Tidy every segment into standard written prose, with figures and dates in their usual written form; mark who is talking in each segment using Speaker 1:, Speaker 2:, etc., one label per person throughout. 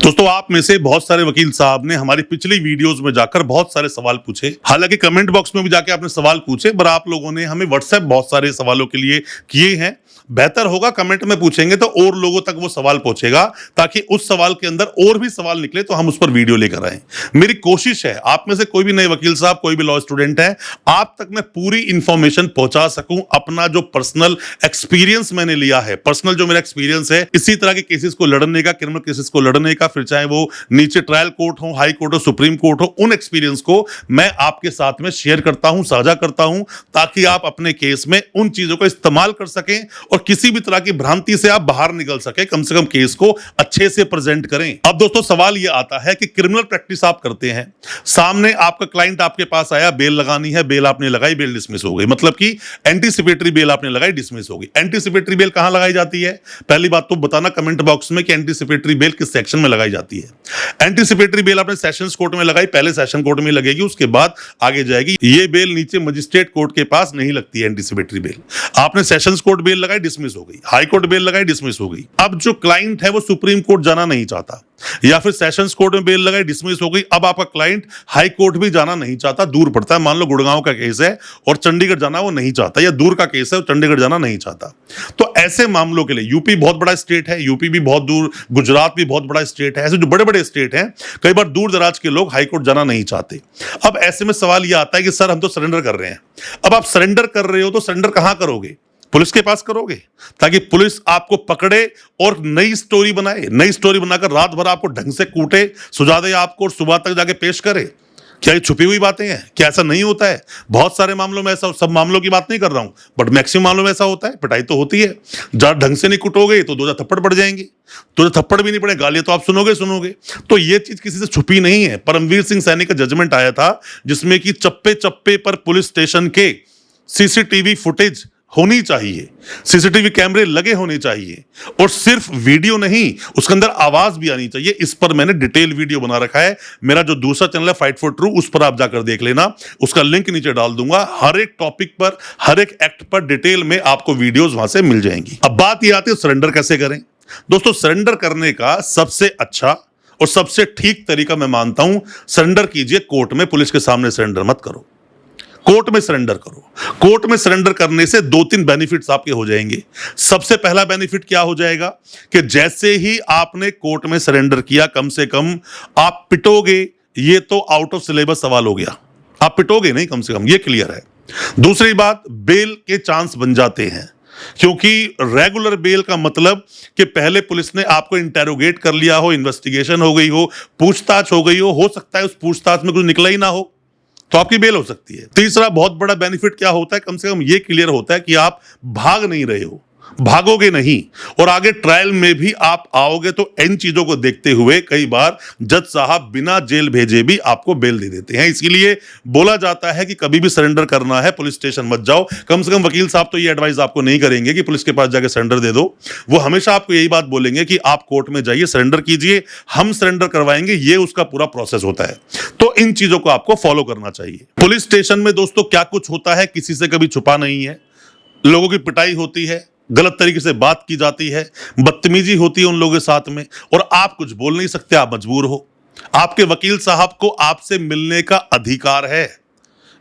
Speaker 1: दोस्तों, आप में से बहुत सारे वकील साहब ने हमारी पिछली वीडियोस में जाकर बहुत सारे सवाल पूछे। हालांकि कमेंट बॉक्स में भी जाके आपने सवाल पूछे, पर आप लोगों ने हमें व्हाट्सएप बहुत सारे सवालों के लिए किए हैं। बेहतर होगा कमेंट में पूछेंगे तो और लोगों तक वो सवाल पहुंचेगा, ताकि उस सवाल के अंदर और भी सवाल निकले तो हम उस पर वीडियो लेकर आए। मेरी कोशिश है आप में से कोई भी नए वकील साहब, कोई भी लॉ स्टूडेंट है, आप तक मैं पूरी इंफॉर्मेशन पहुंचा सकूं। अपना जो पर्सनल एक्सपीरियंस मैंने लिया है, पर्सनल जो मेरा एक्सपीरियंस है इसी तरह के केसेस को लड़ने का, क्रिमिनल केसेस को लड़ने का, फिर चाहे वो नीचे ट्रायल कोर्ट हो, हाई कोर्ट हो, सुप्रीम कोर्ट हो, उन एक्सपीरियंस को मैं आपके साथ में शेयर करता हूं, साझा करता हूं, ताकि आप अपने केस में उन चीजों का इस्तेमाल कर सकें और किसी भी तरह की भ्रांति से आप बाहर निकल सके। कम से कम केस को अच्छे से प्रेजेंट करें। अब दोस्तों, सवाल यह आता है कि क्रिमिनल प्रैक्टिस आप करते हैं, सामने आपका क्लाइंट आपके पास आया, बेल लगानी है, बेल आपने लगाई, बेल डिसमिस हो गई। मतलब कि एंटीसिपेटरी बेल आपने लगाई, डिसमिस हो गई। एंटीसिपेटरी बेल कहां लगाई जाती है? पहली बात तो बताना कमेंट बॉक्स में कि एंटीसिपेटरी बेल किस सेक्शन में लगाई जाती है। एंटीसिपेटरी बेल आपने सेशंस कोर्ट में लगाई, पहले सेशन कोर्ट में लगेगी, उसके बाद आगे जाएगी। ये बेल नीचे मजिस्ट्रेट कोर्ट के पास नहीं लगती है। एंटीसिपेटरी बेल आपने सेशंस कोर्ट बेल लगाई, डिसमिस हो गई, हाई कोर्ट बेल लगाई, डिसमिस हो गई। अब जो क्लाइंट है वो सुप्रीम कोर्ट जाना नहीं चाहता, या फिर सेशंस कोर्ट में बेल लगाई, डिसमिस हो गई। अब आपका क्लाइंट हाई कोर्ट भी जाना नहीं चाहता, दूर पड़ता है। मान लो गुड़गांव का केस है और चंडीगढ़ जाना वो नहीं चाहता, या दूर का केस है और चंडीगढ़ जाना नहीं चाहता। तो ऐसे मामलों के लिए यूपी बहुत बड़ा स्टेट है, यूपी भी बहुत दूर, गुजरात भी बहुत बड़ा स्टेट है, ऐसे जो बड़े बड़े स्टेट हैं, कई बार दूर दराज के लोग हाई कोर्ट जाना नहीं चाहते। अब ऐसे में सवाल यह आता है कि सर हम तो सरेंडर कर रहे हैं। अब आप सरेंडर कर रहे हो तो सरेंडर कहां करोगे? पुलिस के पास करोगे, ताकि पुलिस आपको पकड़े और नई स्टोरी बनाए, नई स्टोरी बनाकर रात भर आपको ढंग से कूटे, सुझा दे आपको और सुबह तक जाके पेश करे। क्या ये छुपी हुई बातें हैं? क्या ऐसा नहीं होता है? बहुत सारे मामलों में ऐसा, सब मामलों की बात नहीं कर रहा हूं, बट मैक्सिमम मामलों में ऐसा होता है। पिटाई तो होती है, जब ढंग से नहीं कुटोगे तो 2 थप्पड़ पड़ जाएंगे, 2 थप्पड़ भी नहीं पड़े, गालियां तो आप सुनोगे। तो ये चीज किसी से छुपी नहीं है। परमवीर सिंह सैनी का जजमेंट आया था, जिसमें कि चप्पे चप्पे पर पुलिस स्टेशन के सीसीटीवी फुटेज होनी चाहिए, सीसीटीवी कैमरे लगे होने चाहिए, और सिर्फ वीडियो नहीं, उसके अंदर आवाज भी आनी चाहिए। इस पर मैंने डिटेल वीडियो बना रखा है। मेरा जो दूसरा चैनल है फाइट फॉर ट्रू, उस पर आप जाकर देख लेना, उसका लिंक नीचे डाल दूंगा। हर एक टॉपिक पर, हर एक एक्ट पर डिटेल में आपको वीडियोस वहां से मिल जाएंगी। अब बात यह आती है सरेंडर कैसे करें। दोस्तों, सरेंडर करने का सबसे अच्छा और सबसे ठीक तरीका मैं मानता हूं, सरेंडर कीजिए कोर्ट में, पुलिस के सामने सरेंडर मत करो, कोर्ट में सरेंडर करो। कोर्ट में सरेंडर करने से 2-3 बेनिफिट्स आपके हो जाएंगे। सबसे पहला बेनिफिट क्या हो जाएगा कि जैसे ही आपने कोर्ट में सरेंडर किया, कम से कम आप पिटोगे, ये तो आउट ऑफ सिलेबस सवाल हो गया, आप पिटोगे नहीं, कम से कम ये क्लियर है। दूसरी बात, बेल के चांस बन जाते हैं, क्योंकि रेगुलर बेल का मतलब कि पहले पुलिस ने आपको इंटेरोगेट कर लिया हो, इन्वेस्टिगेशन हो गई हो, पूछताछ हो गई हो सकता है उस पूछताछ में कुछ निकला ही ना हो, तो आपकी बेल हो सकती है। तीसरा बहुत बड़ा बेनिफिट क्या होता है, कम से कम ये क्लियर होता है कि आप भाग नहीं रहे हो, भागोगे नहीं, और आगे ट्रायल में भी आप आओगे। तो इन चीजों को देखते हुए कई बार जज साहब बिना जेल भेजे भी आपको बेल दे देते हैं। इसलिए बोला जाता है कि कभी भी सरेंडर करना है पुलिस स्टेशन मत जाओ। कम से कम वकील साहब तो ये एडवाइस आपको नहीं करेंगे कि पुलिस के पास जाके सरेंडर दे दो। वो हमेशा आपको यही बात बोलेंगे कि आप कोर्ट में जाइए, सरेंडर कीजिए, हम सरेंडर करवाएंगे। ये उसका पूरा प्रोसेस होता है। तो इन चीजों को आपको फॉलो करना चाहिए। पुलिस स्टेशन में दोस्तों क्या कुछ होता है किसी से कभी छुपा नहीं है। लोगों की पिटाई होती है, गलत तरीके से बात की जाती है, बदतमीजी होती है उन लोगों के साथ में, और आप कुछ बोल नहीं सकते, आप मजबूर हो। आपके वकील साहब को आपसे मिलने का अधिकार है,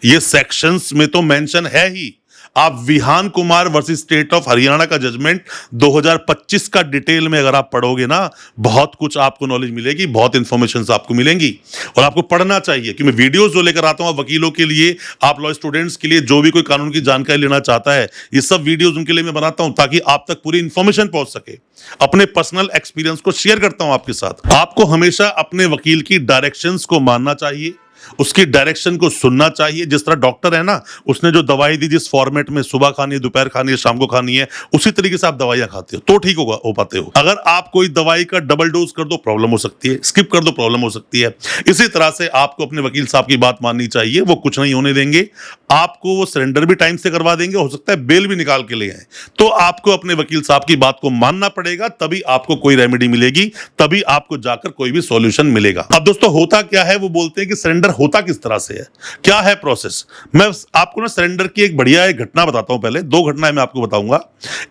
Speaker 1: ये सेक्शंस में तो मेंशन है ही। आप Vihaan Kumar versus state of Haryana का जजमेंट 2025 का डिटेल में अगर आप पढ़ोगे ना, बहुत कुछ आपको नॉलेज मिलेगी, बहुत इंफॉर्मेशन आपको मिलेंगी, और आपको पढ़ना चाहिए। क्योंकि मैं वीडियोस जो लेकर आता हूं वकीलों के लिए, आप लॉ स्टूडेंट्स के लिए, जो भी कोई कानून की जानकारी लेना चाहता है, ये सब वीडियोस उनके लिए मैं बनाता हूं ताकि आप तक पूरी इंफॉर्मेशन पहुंच सके। अपने पर्सनल एक्सपीरियंस को शेयर करता हूं आपके साथ। आपको हमेशा अपने वकील की डायरेक्शंस को मानना चाहिए, उसकी डायरेक्शन को सुनना चाहिए। जिस तरह डॉक्टर है ना, उसने जो दवाई दी, जिस फॉर्मेट में सुबह खानी है, दोपहर खानी है, शाम को खानी है, उसी तरीके से आप दवाइयां खाते हो तो ठीक हो पाते हो। अगर आप कोई दवाई का डबल डोज कर दो, प्रॉब्लम हो सकती है, स्किप कर दो, प्रॉब्लम हो सकती है। इसी तरह से आपको अपने वकील साहब की बात माननी चाहिए, वो कुछ नहीं होने देंगे आपको, वो सरेंडर भी टाइम से करवा देंगे, हो सकता है बेल भी निकाल के ले आए। तो आपको अपने वकील साहब की बात को मानना पड़ेगा, तभी आपको कोई रेमेडी मिलेगी, तभी आपको जाकर कोई भी सॉल्यूशन मिलेगा। अब दोस्तों होता क्या है, वो बोलते हैं कि सरेंडर होता किस तरह से है, क्या है प्रोसेस। मैं आपको ना सरेंडर की एक बढ़िया एक घटना बताता हूं। पहले दो घटनाएं मैं आपको बताऊंगा।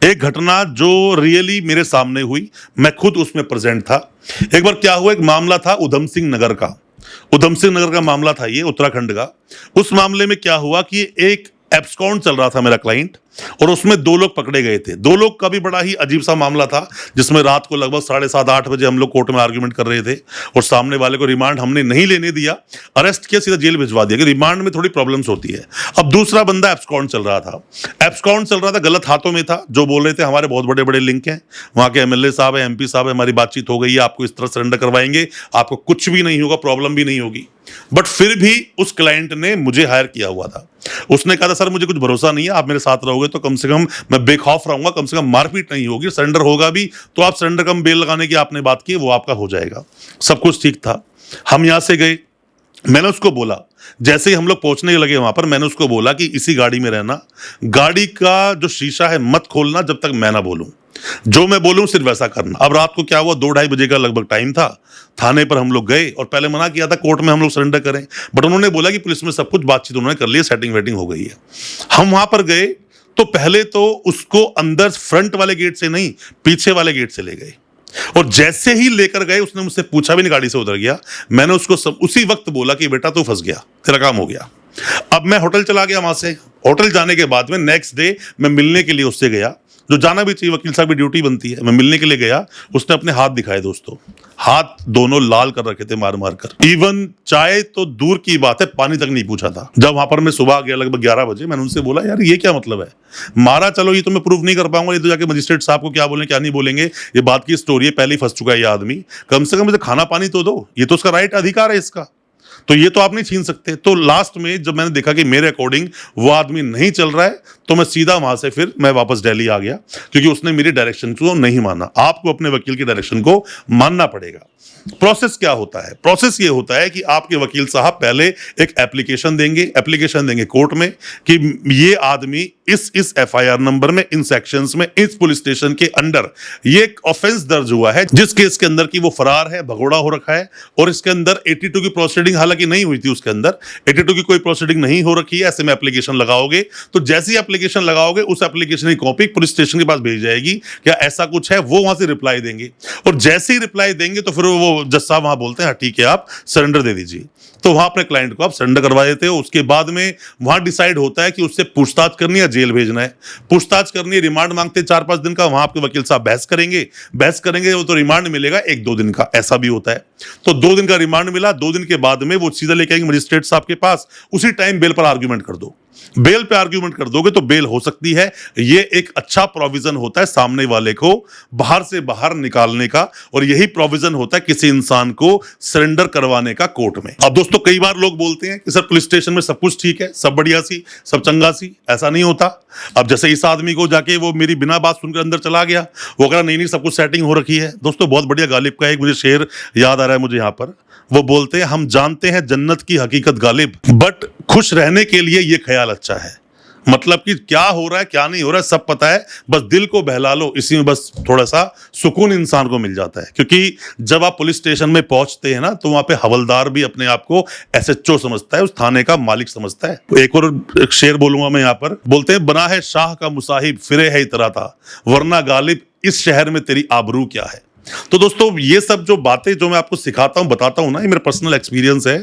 Speaker 1: एक घटना जो रियली मेरे सामने हुई, मैं खुद उसमें प्रेजेंट था। एक बार क्या हुआ, एक मामला था उधम सिंह नगर का। उधम सिंह नगर का मामला था ये, उत्तराखंड का। उस मामले में क्या हुआ कि एक एब्सकॉन्ड चल रहा था मेरा क्लाइंट, और उसमें दो लोग पकड़े गए थे। दो लोग का भी बड़ा ही अजीब सा मामला था, जिसमें रात को लगभग 7:30-8 बजे हम लोग कोर्ट में आर्ग्यूमेंट कर रहे थे, और सामने वाले को रिमांड हमने नहीं लेने दिया, अरेस्ट किया, सीधा जेल भिजवा दिया कि रिमांड में थोड़ी प्रॉब्लम्स होती है। अब दूसरा बंदा एब्सकॉन्ड चल रहा था। एब्सकॉन्ड चल रहा था, गलत हाथों में था। जो बोल रहे थे हमारे बहुत बड़े बड़े लिंक हैं, वहां के एमएलए साहब है, एमपी साहब है, हमारी बातचीत हो गई है, आपको इस तरह सरेंडर करवाएंगे, आपको कुछ भी नहीं होगा, प्रॉब्लम भी नहीं होगी। बट फिर भी उस क्लाइंट ने मुझे हायर किया हुआ था। उसने कहा था सर मुझे कुछ भरोसा नहीं है, आप मेरे साथ रहोगे तो कम से कम मैं बेखौफ रहूंगा, कम से कम मारपीट नहीं होगी, सरेंडर होगा भी तो आप सरेंडर कम बेल लगाने की आपने बात की, वो आपका हो जाएगा। सब कुछ ठीक था। हम यहां से गए, मैंने उसको बोला, जैसे ही हम लोग पहुंचने लगे वहां पर, मैंने उसको बोला कि इसी गाड़ी में रहना, गाड़ी का जो शीशा है मत खोलना जब तक मैं ना बोलूं, जो मैं बोलूं सिर्फ वैसा करना। अब रात को क्या हुआ, 2-2:30 बजे का लगभग टाइम था। थाने पर हम लोग गए और पहले मना किया था कोर्ट में हम लोग सरेंडर करें, बट उन्होंने बोला कि पुलिस में सब कुछ बातचीत उन्होंने कर ली, सेटिंग वेटिंग हो गई है। हम वहां पर गए तो पहले तो उसको अंदर फ्रंट वाले गेट से नहीं, पीछे वाले गेट से ले गए, और जैसे ही लेकर गए उसने मुझसे पूछा भी नहीं, गाड़ी से उतर गया। मैंने उसको उसी वक्त बोला कि बेटा तू फंस गया, तेरा काम हो गया। अब मैं होटल चला गया। वहां से होटल जाने के बाद में नेक्स्ट डे मैं मिलने के लिए उससे गया, जो जाना भी चाहिए, वकील साहब की ड्यूटी बनती है। मैं मिलने के लिए गया, उसने अपने हाथ दिखाए दोस्तों, हाथ दोनों लाल कर रखे थे मार मार कर। इवन चाय तो दूर की बात है, पानी तक नहीं पूछा था। जब वहां पर मैं सुबह गया लगभग 11 बजे, मैंने उनसे बोला यार ये क्या मतलब है, मारा चलो ये तो मैं प्रूव नहीं कर पाऊंगा, ये तो जाके मजिस्ट्रेट साहब को क्या बोलेंगे क्या नहीं बोलेंगे, ये बात की स्टोरी है, पहले ही फंस चुका है ये आदमी, कम से कम मुझे खाना पानी तो दो, ये तो उसका राइट अधिकार है इसका, तो ये तो आप नहीं छीन सकते। तो लास्ट में जब मैंने देखा कि मेरे अकॉर्डिंग वो आदमी नहीं चल रहा है, तो मैं सीधा वहां से फिर मैं वापस दिल्ली आ गया, क्योंकि उसने मेरी डायरेक्शन को नहीं माना। आपको अपने वकील की डायरेक्शन को मानना पड़ेगा। प्रोसेस क्या होता है, प्रोसेस ये होता है कि आपके वकील साहब पहले एक एप्लीकेशन देंगे कोर्ट में कि ये आदमी इस एफआईआर नंबर में, इन सेक्शंस में, इस पुलिस स्टेशन के अंडर ये ऑफेंस दर्ज हुआ है, जिस केस के अंदर की वो फरार है, भगोड़ा हो रखा है, और इसके अंदर 82 की प्रोसीडिंग हालांकि नहीं हुई थी, उसके अंदर 82 की कोई प्रोसीडिंग नहीं हो रखी है। ऐसे में एप्लीकेशन लगाओगे, तो जैसी एप्लीकेशन लगाओगे उस एप्लीकेशन की कॉपी पुलिस स्टेशन के पास भेज जाएगी, क्या ऐसा कुछ है, वो वहां से रिप्लाई देंगे, और जैसे ही रिप्लाई देंगे तो फिर वो जज साहब वहां बोलते हैं हाँ ठीक है आप सरेंडर दे दीजिए, तो वहां अपने क्लाइंट को आप सरेंडर करवा देते हो। उसके बाद में वहां डिसाइड होता है कि उससे पूछताछ करनी है, जेल भेजना है। पूछताछ करनी है, रिमांड मांगते 4-5 दिन का, वहां आपके वकील साहब बहस करेंगे वो तो रिमांड मिलेगा 1-2 दिन का, ऐसा भी होता है। तो 2 दिन का रिमांड मिला, 2 दिन के बाद में वो सीधा लेके आएंगे मजिस्ट्रेट साहब के पास, उसी टाइम बेल पर आर्ग्यूमेंट कर दो। बेल पे आर्ग्यूमेंट कर दोगे तो बेल हो सकती है। ये एक अच्छा प्रोविजन होता है सामने वाले को बाहर से बाहर निकालने का, और यही प्रोविजन होता है किसी इंसान को सरेंडर करवाने का कोर्ट में। अब दोस्तों कई बार लोग बोलते हैं कि सर पुलिस स्टेशन में सब कुछ ठीक है, सब बढ़िया सी, सब चंगा सी, ऐसा नहीं होता। अब जैसे इस आदमी को जाके वो मेरी बिना बात सुनकर अंदर चला गया, वो कह रहा नहीं सब कुछ सेटिंग हो रखी है। दोस्तों बहुत बढ़िया गालिब का एक मुझे शेर याद आ रहा है मुझे यहाँ पर, वो बोलते हैं हम जानते हैं जन्नत की हकीकत गालिब, बट खुश रहने के लिए ये ख्याल अच्छा है। मतलब कि क्या हो रहा है क्या नहीं हो रहा है सब पता है, बस दिल को बहला लो, इसी में बस थोड़ा सा सुकून इंसान को मिल जाता है। क्योंकि जब आप पुलिस स्टेशन में पहुंचते हैं ना, तो वहां पे हवलदार भी अपने आप को एसएचओ समझता है, उस थाने का मालिक समझता है। एक और एक शेर बोलूंगा मैं यहाँ पर, बोलते हैं बना है शाह का मुसाहिब फिरे है इतराता, वरना गालिब इस शहर में तेरी आबरू क्या है। तो दोस्तों ये सब जो बातें जो मैं आपको सिखाता हूं बताता हूं ना, ये मेरा पर्सनल एक्सपीरियंस है,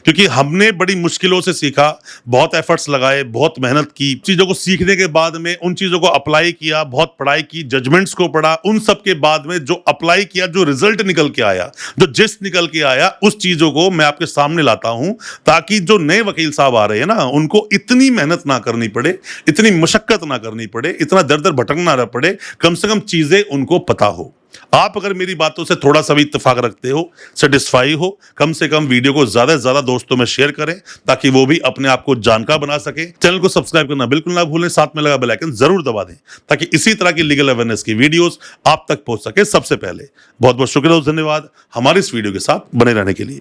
Speaker 1: क्योंकि हमने बड़ी मुश्किलों से सीखा, बहुत एफर्ट्स लगाए, बहुत मेहनत की, चीजों को सीखने के बाद में उन चीजों को अप्लाई किया, बहुत पढ़ाई की, जजमेंट्स को पढ़ा, उन सब के बाद में जो अप्लाई किया, जो रिजल्ट निकल के आया, जो जिस्ट निकल के आया, उस चीजों को मैं आपके सामने लाता हूं, ताकि जो नए वकील साहब आ रहे हैं ना, उनको इतनी मेहनत ना करनी पड़े, इतनी मशक्कत ना करनी पड़े, इतना दर दर भटकना ना पड़े, कम से कम चीजें उनको पता हो। आप अगर मेरी बातों से थोड़ा सा भी इत्तेफाक रखते हो, सेटिस्फाई हो, कम से कम वीडियो को ज्यादा से ज्यादा दोस्तों में शेयर करें, ताकि वो भी अपने आप को जानकार बना सके। चैनल को सब्सक्राइब करना बिल्कुल ना भूलें, साथ में लगा बेल आइकन जरूर दबा दें, ताकि इसी तरह की लीगल अवेयरनेस की वीडियोस आप तक पहुंच सके सबसे पहले। बहुत बहुत शुक्रिया और धन्यवाद हमारे इस वीडियो के साथ बने रहने के लिए।